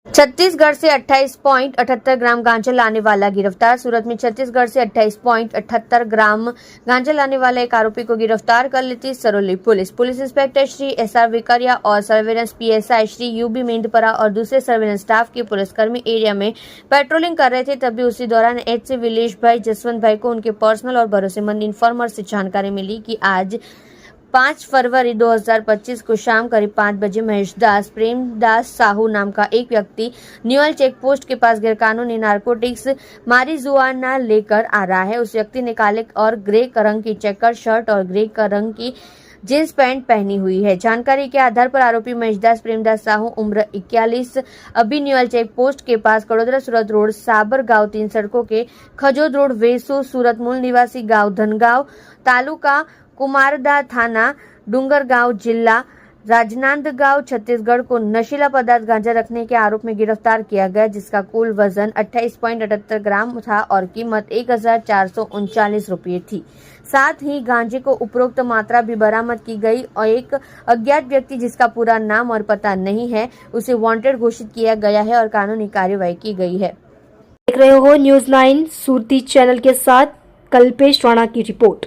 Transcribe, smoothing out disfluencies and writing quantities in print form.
छत्तीसगढ़ से 28.78 ग्राम गांजा लाने वाला गिरफ्तार। सूरत में छत्तीसगढ़ से 28.78 ग्राम गांजा लाने वाले एक आरोपी को गिरफ्तार कर लेती Saroli police. Police inspector Shri SR Vikariya और surveillance PSI Shri UB Mendpara और दूसरे सर्वेलेंस स्टाफ के पुलिसकर्मी एरिया में पेट्रोलिंग कर रहे थे। तभी उसी दौरान एचसी विलेश भाई जसवंत भाई को उनके पर्सनल और भरोसेमंद इन्फॉर्मर से जानकारी मिली कि आज 5 फरवरी 2025 को शाम करीब 5 बजे महेश दास प्रेमदास साहू नाम का एक व्यक्ति न्यूअल चेक पोस्ट के पास गैरकानूनी नारकोटिक्स मारिजुआना लेकर आ रहा है। उस व्यक्ति ने काले और ग्रे रंग की चेकर शर्ट और ग्रे रंग की जींस पैंट पहनी हुई है। जानकारी के आधार पर आरोपी महेशदास प्रेमदास साहू उम्र 41 अभी न्यूअल चेक पोस्ट के पास कड़ोदरा सूरत रोड साबर गांव 3 सड़कों के खजोद रोड वेसू सूरत मूल निवासी गांव धनगांव तालुका कुमारदा थाना डूंगरगांव जिला राजनांदगांव छत्तीसगढ़ को नशीला पदार्थ गांजा रखने के आरोप में गिरफ्तार किया गया, जिसका कुल वजन 28.78 ग्राम था और कीमत 1439 रुपये थी। साथ ही गांजे को उपरोक्त मात्रा भी बरामद की गई और एक अज्ञात व्यक्ति जिसका पूरा नाम और पता नहीं है उसे वांटेड घोषित किया गया है और कानूनी कार्यवाही की गई है। देख रहे हो न्यूज़ 9 सुरती चैनल के साथ कल्पेश राणा की रिपोर्ट।